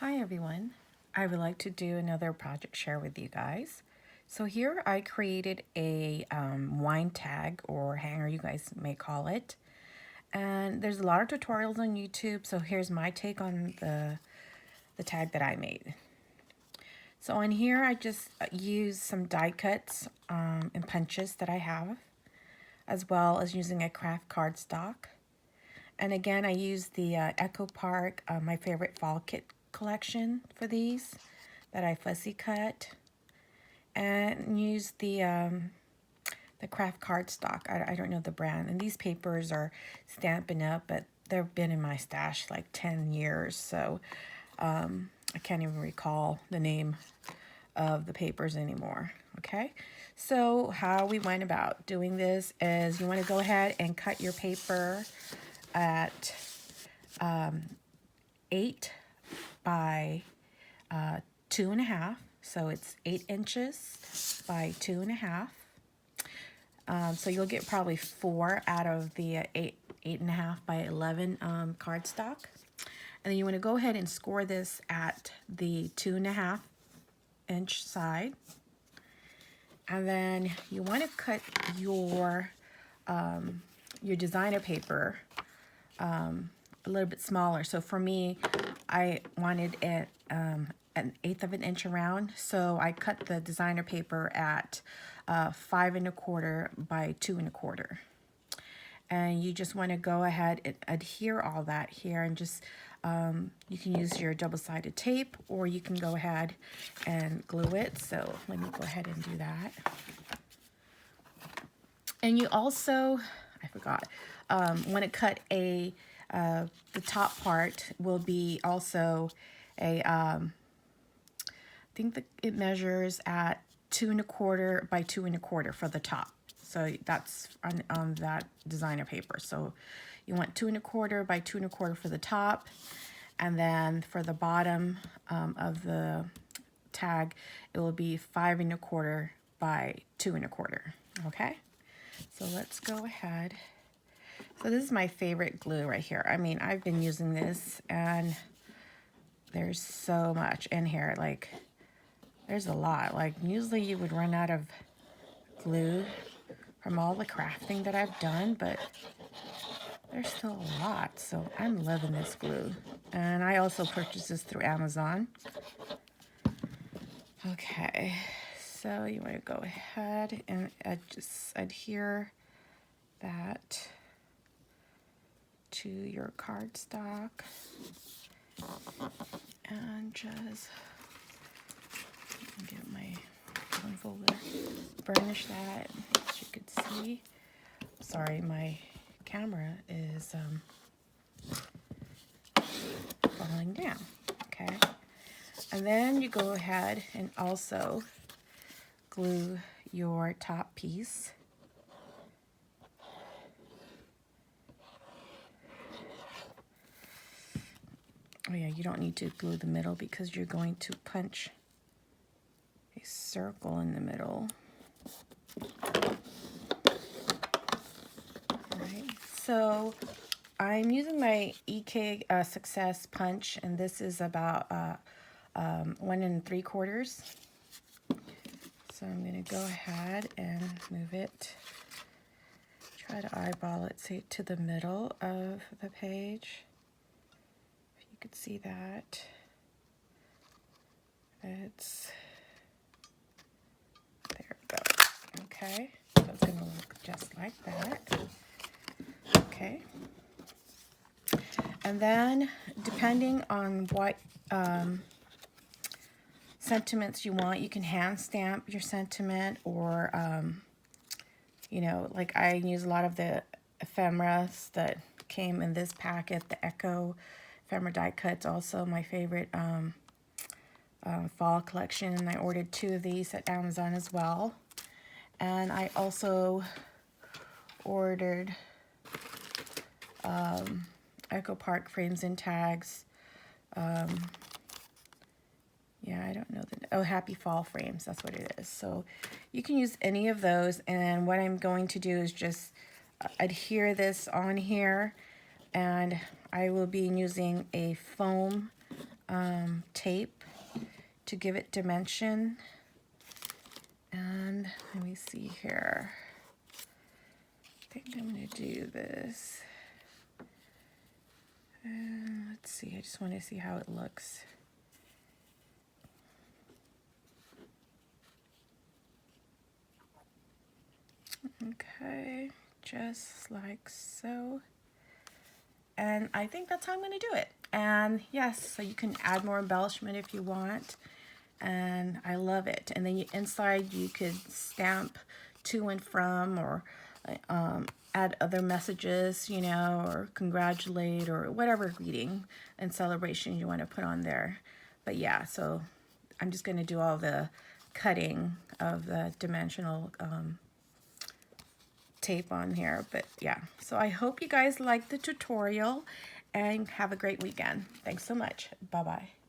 Hi everyone, I would like to do another project share with you guys. So here I created a wine tag or hanger, you guys may call it. And there's a lot of tutorials on YouTube, so here's my take on the tag that I made. So on here I just used some die cuts and punches that I have, as well as using a craft cardstock. And again, I used the Echo Park, my favorite fall kit collection for these that I fussy cut, and used the craft cardstock. I don't know the brand, and these papers are Stampin' Up, but they've been in my stash like 10 years, so I can't even recall the name of the papers anymore. Okay, so how we went about doing this is you want to go ahead and cut your paper at 8 by 2.5, so it's 8 inches by 2.5. So you'll get probably 4 out of the 8.5 by 11 cardstock. And then you want to go ahead and score this at the 2.5 inch side. And then you want to cut your designer paper a little bit smaller. So for me, I wanted it an 1/8 of an inch around, so I cut the designer paper at 5 1/4 by 2 1/4. And you just want to go ahead and adhere all that here, and just you can use your double-sided tape, or you can go ahead and glue it. So let me go ahead and do that. And you also, I forgot, want to cut the top part will be also a, I think that it measures at 2 1/4 by 2 1/4 for the top. So that's on that designer paper. So you want 2 1/4 by 2 1/4 for the top, and then for the bottom of the tag, it will be 5 1/4 by 2 1/4. Okay, so let's go ahead. So this is my favorite glue right here. I mean, I've been using this, and there's so much in here. Like, there's a lot. Like, usually you would run out of glue from all the crafting that I've done, but there's still a lot. So I'm loving this glue. And I also purchased this through Amazon. Okay, so you want to go ahead and just adhere that to your cardstock, and just get my one folder, burnish that, as you could see. Sorry, my camera is falling down. Okay, and then you go ahead and also glue your top piece. Oh yeah, you don't need to glue the middle because you're going to punch a circle in the middle. Alright, so I'm using my EK Success punch, and this is about 1 3/4. So I'm going to go ahead and move it. Try to eyeball it, say, to the middle of the page. You could see that it's there. We go. Okay, so it's going to look just like that. Okay, and then depending on what sentiments you want, you can hand stamp your sentiment, or you know, like I use a lot of the ephemeras that came in this packet, the Echo ephemera die cuts, also my favorite fall collection, and I ordered 2 of these at Amazon as well. And I also ordered Echo Park frames and tags. Yeah, I don't know Happy Fall frames, that's what it is. So you can use any of those, and what I'm going to do is just adhere this on here, and I will be using a foam tape to give it dimension. And let me see here. I think I'm going to do this. Let's see, I just want to see how it looks. Okay, just like so. And I think that's how I'm going to do it. And yes, so you can add more embellishment if you want. And I love it. And then inside you could stamp to and from, or add other messages, you know, or congratulate, or whatever greeting and celebration you want to put on there. But yeah, so I'm just going to do all the cutting of the dimensional tape on here. But yeah, so I hope you guys like the tutorial and have a great weekend. Thanks so much. Bye-bye.